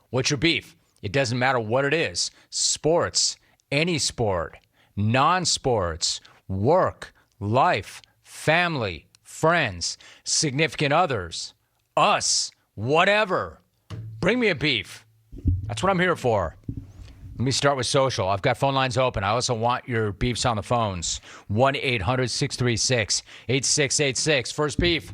What's your beef? It doesn't matter what it is. Sports, any sport, non-sports, work, life, family, friends, significant others, us, whatever. Bring me a beef. That's what I'm here for. Let me start with social. I've got phone lines open. I also want your beefs on the phones. 1-800-636-8686. First beef.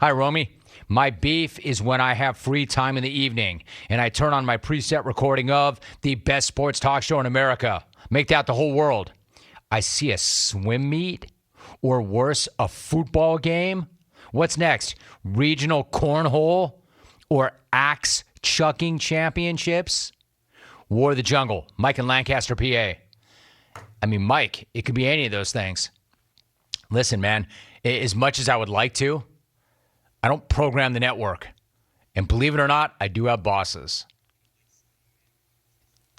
Hi, Romy. My beef is when I have free time in the evening and I turn on my preset recording of the best sports talk show in America. Make that the whole world. I see a swim meet or worse, a football game. What's next? Regional cornhole or axe chucking championships? War of the Jungle, Mike in Lancaster, PA. I mean, Mike, it could be any of those things. Listen, man, as much as I would like to, I don't program the network. And believe it or not, I do have bosses.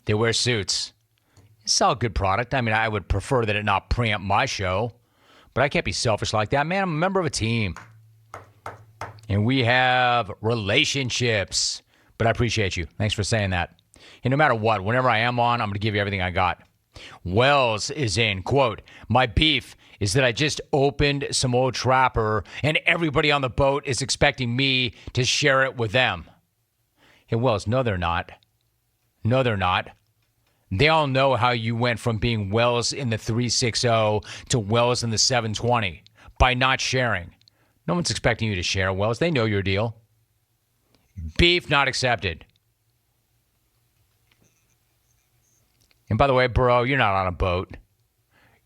They wear suits. It's all good product. I mean, I would prefer that it not preempt my show, but I can't be selfish like that. Man, I'm a member of a team. And we have relationships. But I appreciate you. Thanks for saying that. And no matter what, whenever I am on, I'm going to give you everything I got. Wells is in, quote, my beef is that I just opened some old trapper and everybody on the boat is expecting me to share it with them. Hey, Wells, no, they're not. No, they're not. They all know how you went from being Wells in the 360 to Wells in the 720 by not sharing. No one's expecting you to share, Wells. They know your deal. Beef not accepted. And by the way, bro, you're not on a boat.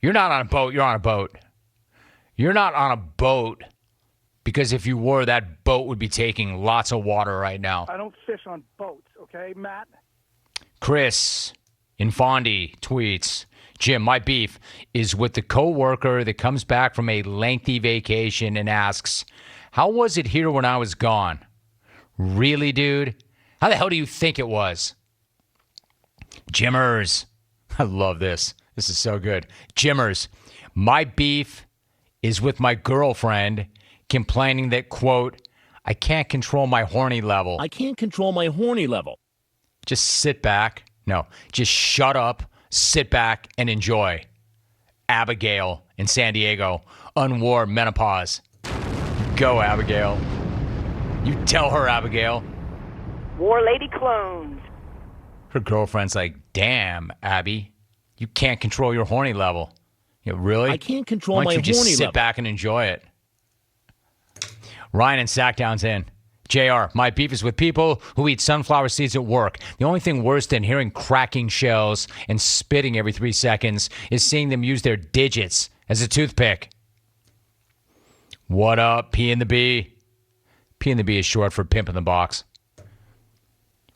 You're not on a boat. You're on a boat. You're not on a boat because if you were, that boat would be taking lots of water right now. I don't fish on boats, okay, Matt? Chris in Fondi tweets, Jim, my beef is with the coworker that comes back from a lengthy vacation and asks, how was it here when I was gone? Really, dude? How the hell do you think it was? Jimmers. I love this. This is so good. Jimmers. My beef is with my girlfriend complaining that, quote, I can't control my horny level. I can't control my horny level. Just sit back. No, just shut up, sit back, and enjoy. Abagail in San Diego. Unwar menopause. Go, Abagail. You tell her, Abagail. War Lady clones. Her girlfriend's like, damn, Abby, you can't control your horny level. You know, really? I can't control my horny level. Why don't you just sit back and enjoy it? Ryan in Sactown's in. JR, my beef is with people who eat sunflower seeds at work. The only thing worse than hearing cracking shells and spitting every 3 seconds is seeing them use their digits as a toothpick. What up, P and the B? P and the B is short for pimp in the box.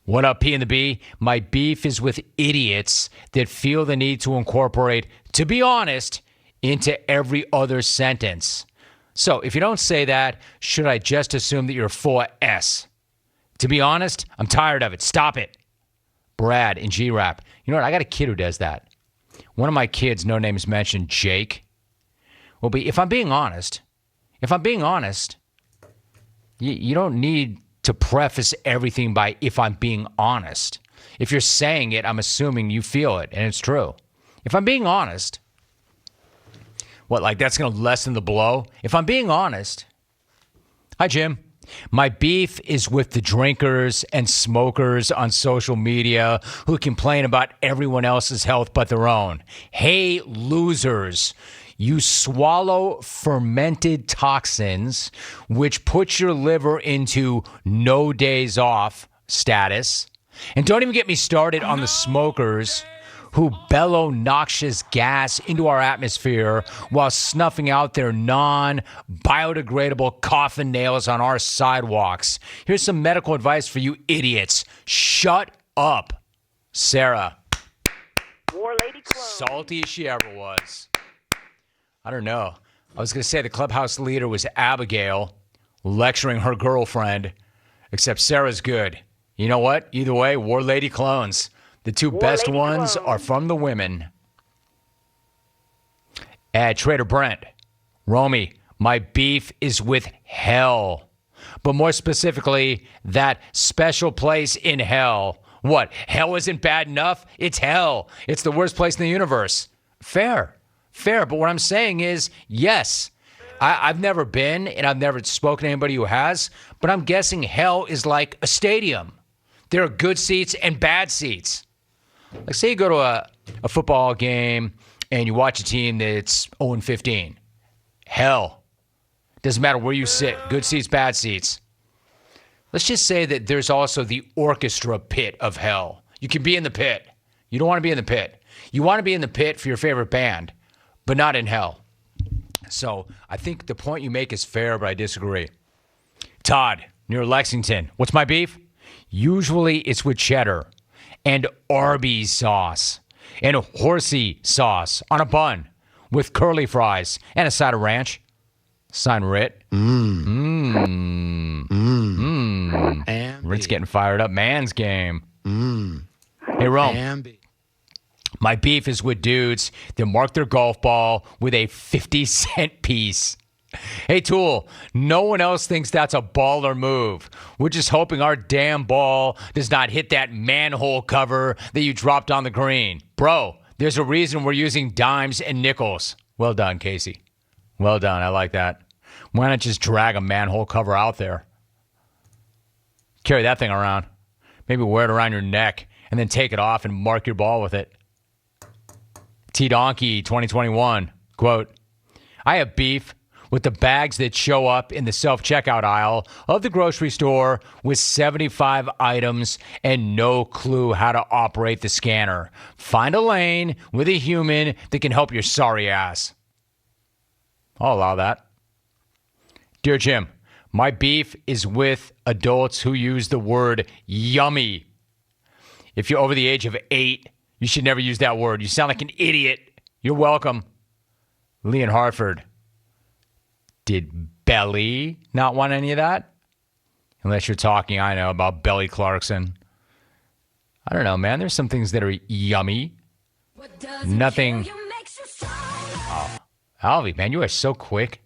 What up, P and the B? My beef is with idiots that feel the need to incorporate, to be honest, into every other sentence. So if you don't say that, should I just assume that you're full of S? To be honest, I'm tired of it. Stop it. Brad in G-Rap. You know what? I got a kid who does that. One of my kids, no names mentioned, Jake, will be, if I'm being honest, you don't need to preface everything by if I'm being honest. If you're saying it, I'm assuming you feel it, and it's true. If I'm being honest, what, like that's going to lessen the blow? If I'm being honest, hi, Jim. My beef is with the drinkers and smokers on social media who complain about everyone else's health but their own. Hey, losers. You swallow fermented toxins, which puts your liver into no days off status. And don't even get me started on the smokers who bellow noxious gas into our atmosphere while snuffing out their non-biodegradable coffin nails on our sidewalks. Here's some medical advice for you idiots. Shut up, Sarah. War Lady clone. Salty as she ever was. I don't know. I was going to say the clubhouse leader was Abagail lecturing her girlfriend, except Sarah's good. You know what? Either way, War Lady clones. The two best ones are from the women. Trader Brent. Romy, my beef is with hell. but more specifically, that special place in hell. What? Hell isn't bad enough? It's hell. It's the worst place in the universe. Fair. But what I'm saying is, yes, I've never been, and I've never spoken to anybody who has, but I'm guessing hell is like a stadium. There are good seats and bad seats. Like, say you go to a football game and you watch a team that's 0-15. Hell. Doesn't matter where you sit. Good seats, bad seats. Let's just say that there's also the orchestra pit of hell. You can be in the pit. You don't want to be in the pit. You want to be in the pit for your favorite band, but not in hell. So I think the point you make is fair, but I disagree. Todd, near Lexington. What's my beef? Usually it's with cheddar and Arby's sauce and horsey sauce on a bun with curly fries and a side of ranch. Sign Rit. Rit's getting fired up. Man's game. Hey, Rome. My beef is with dudes that mark their golf ball with a 50-cent piece. Hey, Tool, no one else thinks that's a baller move. We're just hoping our damn ball does not hit that manhole cover that you dropped on the green. Bro, there's a reason we're using dimes and nickels. Well done, Casey. Well done. I like that. Why not just drag a manhole cover out there? Carry that thing around. Maybe wear it around your neck and then take it off and mark your ball with it. T-Donkey 2021, quote, I have beef with the bags that show up in the self-checkout aisle of the grocery store with 75 items and no clue how to operate the scanner. Find a lane with a human that can help your sorry ass. I'll allow that. Dear Jim, my beef is with adults who use the word yummy. If you're over the age of 8, you should never use that word. You sound like an idiot. You're welcome. Lee in Hartford. Did Belly not want any of that? Unless you're talking, I know, about Belly Clarkson. I don't know, man. There's some things that are yummy. Nothing. Oh, Alvie, man, you are so quick.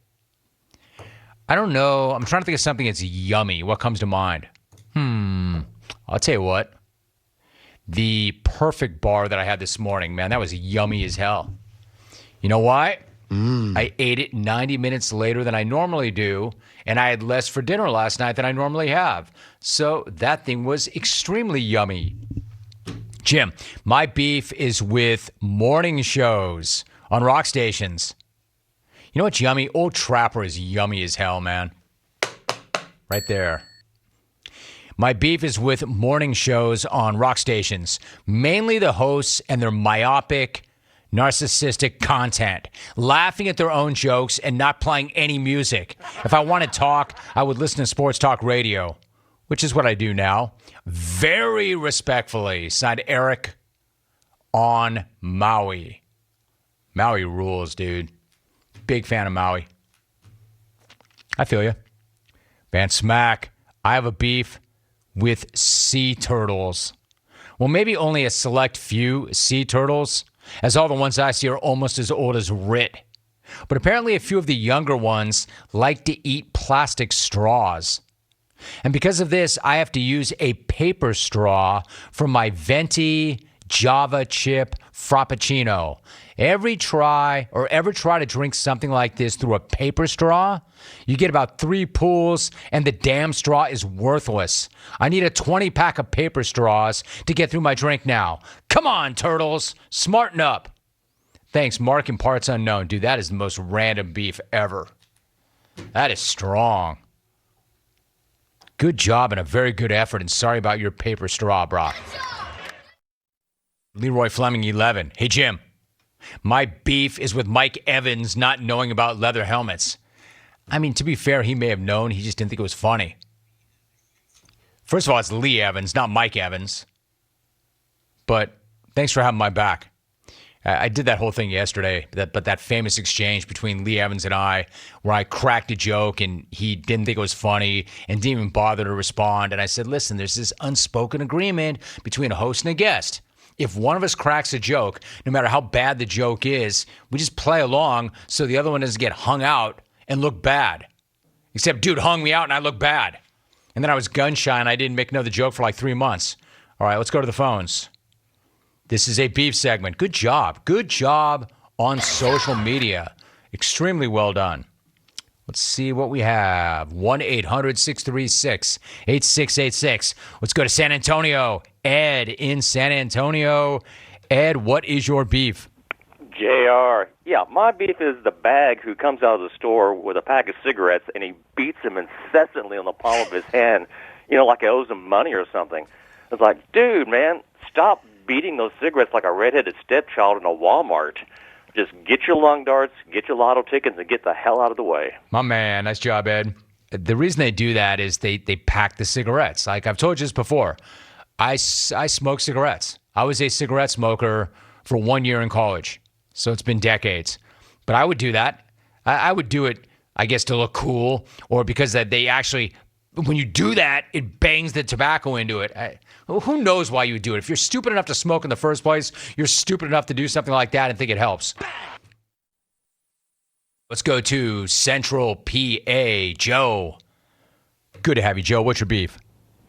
I don't know. I'm trying to think of something that's yummy. What comes to mind? I'll tell you what. The perfect bar that I had this morning, man, that was yummy as hell. You know why? I ate it 90 minutes later than I normally do, and I had less for dinner last night than I normally have. So that thing was extremely yummy. Jim, my beef is with morning shows on rock stations. You know what's yummy? Old Trapper is yummy as hell, man. Right there. My beef is with morning shows on rock stations, mainly the hosts and their myopic, narcissistic content, laughing at their own jokes and not playing any music. If I want to talk, I would listen to sports talk radio, which is what I do now. Very respectfully, signed Eric on Maui. Maui rules, dude. Big fan of Maui. I feel you. Van Smack, I have a beef with sea turtles. Well, maybe only a select few sea turtles, as all the ones I see are almost as old as Rit. But apparently a few of the younger ones like to eat plastic straws. And because of this, I have to use a paper straw for my venti Java chip Frappuccino. Ever try to drink something like this through a paper straw? You get about 3 pulls and the damn straw is worthless. I need a 20-pack of paper straws to get through my drink now. Come on, turtles. Smarten up. Thanks, Mark in Parts Unknown. Dude, that is the most random beef ever. That is strong. Good job and a very good effort, and sorry about your paper straw, brah. Leroy Fleming, 11. Hey, Jim. My beef is with Mike Evans not knowing about leather helmets. I mean, to be fair, he may have known. He just didn't think it was funny. First of all, it's Lee Evans, not Mike Evans. But thanks for having my back. I did that whole thing yesterday, but that famous exchange between Lee Evans and I, where I cracked a joke and he didn't think it was funny and didn't even bother to respond. And I said, listen, there's this unspoken agreement between a host and a guest. If one of us cracks a joke, no matter how bad the joke is, we just play along so the other one doesn't get hung out and look bad. Except dude hung me out and I looked bad. And then I was gun shy and I didn't make another joke for like 3 months. All right, let's go to the phones. This is a beef segment. Good job. Good job on social media. Extremely well done. Let's see what we have. 1-800-636-8686. Let's go to San Antonio. Ed in San Antonio. Ed, what is your beef? JR. Yeah, my beef is the bag who comes out of the store with a pack of cigarettes and he beats him incessantly on the palm of his hand, like he owes him money or something. It's like, dude, man, stop beating those cigarettes like a redheaded stepchild in a Walmart. Just get your lung darts, get your lotto tickets, and get the hell out of the way. My man, nice job, Ed. The reason they do that is they pack the cigarettes. Like I've told you this before, I smoke cigarettes. I was a cigarette smoker for 1 year in college. So it's been decades. But I would do that. I would do it, I guess, to look cool or because that they actually, when you do that, it bangs the tobacco into it. Who knows why you would do it? If you're stupid enough to smoke in the first place, you're stupid enough to do something like that and think it helps. Let's go to Central PA. Joe. Good to have you, Joe. What's your beef?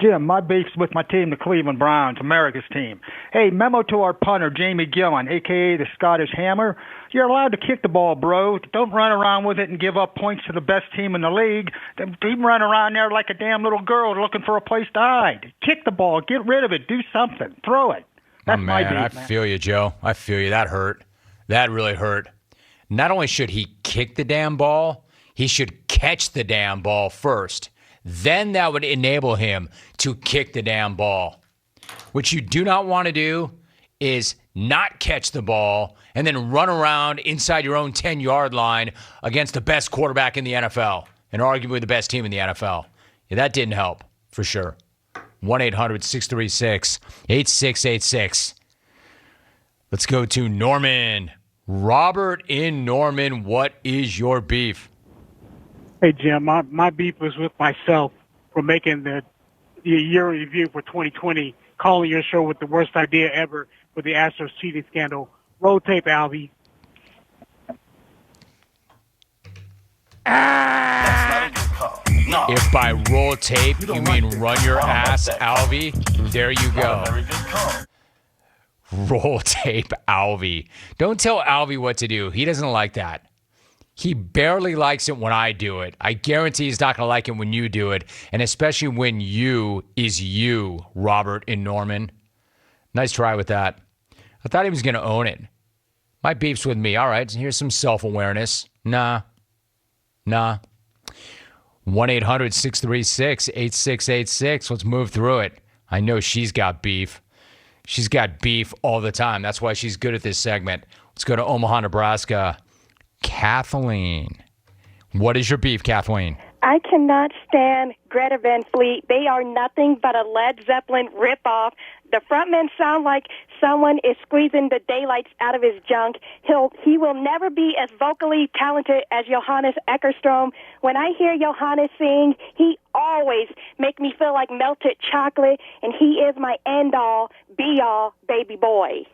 Jim, my beef's with my team, the Cleveland Browns, America's team. Hey, memo to our punter, Jamie Gillan, a.k.a. the Scottish Hammer. You're allowed to kick the ball, bro. Don't run around with it and give up points to the best team in the league. Don't run around there like a damn little girl looking for a place to hide. Kick the ball. Get rid of it. Do something. Throw it. That's my beef, man. I feel you, Joe. I feel you. That hurt. That really hurt. Not only should he kick the damn ball, he should catch the damn ball first. Then that would enable him to kick the damn ball. What you do not want to do is not catch the ball and then run around inside your own 10-yard line against the best quarterback in the NFL and arguably the best team in the NFL. Yeah, that didn't help, for sure. 1-800-636-8686. Let's go to Norman. Robert in Norman, what is your beef? Hey, Jim, my beef was with myself for making the year review for 2020, calling your show with the worst idea ever for the Astros cheating scandal. Roll tape, Alvie. If by roll tape you mean run your ass, Alvie, there you go. Roll tape, Alvie. Don't tell Alvie what to do. He doesn't like that. He barely likes it when I do it. I guarantee he's not going to like it when you do it, and especially when you is you, Robert and Norman. Nice try with that. I thought he was going to own it. My beef's with me. All right, here's some self-awareness. Nah. 1-800-636-8686. Let's move through it. I know she's got beef. She's got beef all the time. That's why she's good at this segment. Let's go to Omaha, Nebraska. Kathleen. What is your beef, Kathleen? I cannot stand Greta Van Fleet. They are nothing but a Led Zeppelin ripoff. The frontmen sound like someone is squeezing the daylights out of his junk. He will never be as vocally talented as Johannes Eckerstrom. When I hear Johannes sing, he always make me feel like melted chocolate, and he is my end-all, be-all baby boy.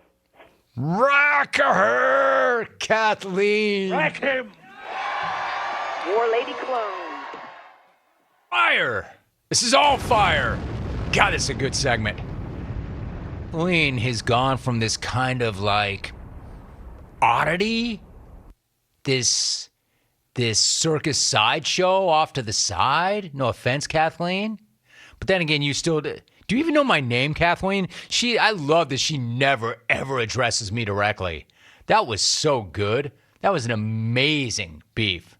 Rock her, Kathleen. Rock him. War Lady Clone. Fire. This is all fire. God, this is a good segment. Kathleen has gone from this kind of like oddity, this circus sideshow off to the side. No offense, Kathleen. But then again, you still... Do you even know my name, Kathleen? I love that she never, ever addresses me directly. That was so good. That was an amazing beef.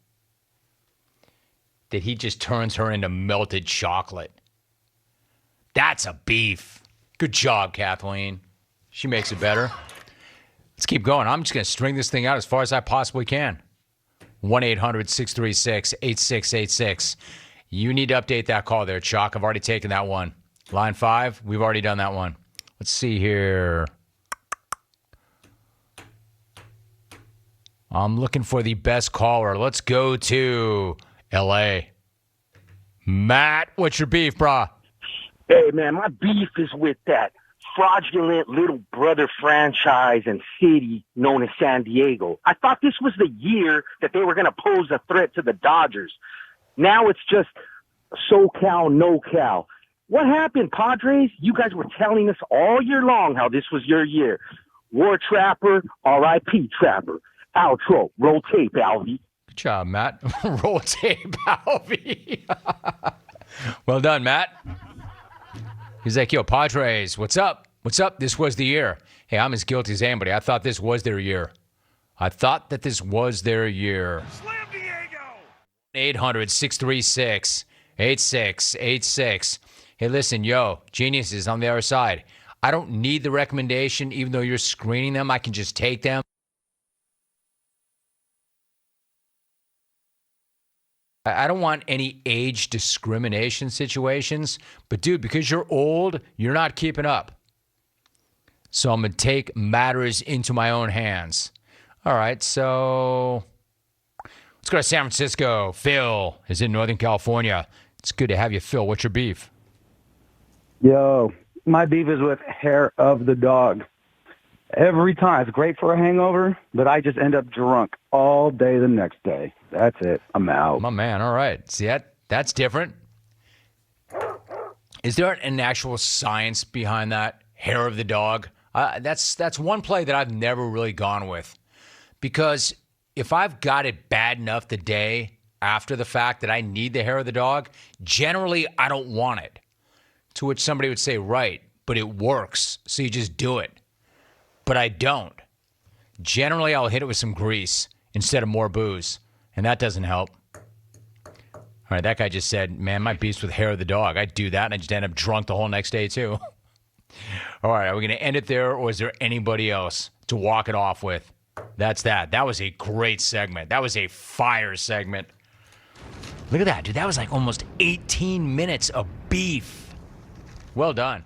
That he just turns her into melted chocolate. That's a beef. Good job, Kathleen. She makes it better. Let's keep going. I'm just going to string this thing out as far as I possibly can. 1-800-636-8686. You need to update that call there, Chuck. I've already taken that one. Line 5, we've already done that one. Let's see here. I'm looking for the best caller. Let's go to L.A. Matt, what's your beef, brah? Hey, man, my beef is with that fraudulent little brother franchise and city known as San Diego. I thought this was the year that they were going to pose a threat to the Dodgers. Now it's just SoCal, NoCal. What happened, Padres? You guys were telling us all year long how this was your year. War Trapper, R.I.P. Trapper. Outro, roll tape, Alvie. Good job, Matt. Roll tape, Alvie. Well done, Matt. He's like, yo, Padres, what's up? What's up? This was the year. Hey, I'm as guilty as anybody. I thought this was their year. I thought that this was their year. Slam Diego! 800-636-8686. Hey, listen, yo, geniuses on the other side. I don't need the recommendation, even though you're screening them. I can just take them. I don't want any age discrimination situations. But, dude, because you're old, you're not keeping up. So I'm going to take matters into my own hands. All right, so let's go to San Francisco. Phil is in Northern California. It's good to have you, Phil. What's your beef? Yo, my beef is with hair of the dog. Every time. It's great for a hangover, but I just end up drunk all day the next day. That's it. I'm out. My man, all right. See, that's different. Is there an actual science behind that? Hair of the dog? That's one play that I've never really gone with. Because if I've got it bad enough the day after the fact that I need the hair of the dog, generally I don't want it. To which somebody would say, right, but it works, so you just do it. But I don't. Generally, I'll hit it with some grease instead of more booze, and that doesn't help. All right, that guy just said, man, my beef's with hair of the dog. I'd do that, and I just end up drunk the whole next day, too. All right, are we going to end it there, or is there anybody else to walk it off with? That's that. That was a great segment. That was a fire segment. Look at that, dude. That was like almost 18 minutes of beef. Well done.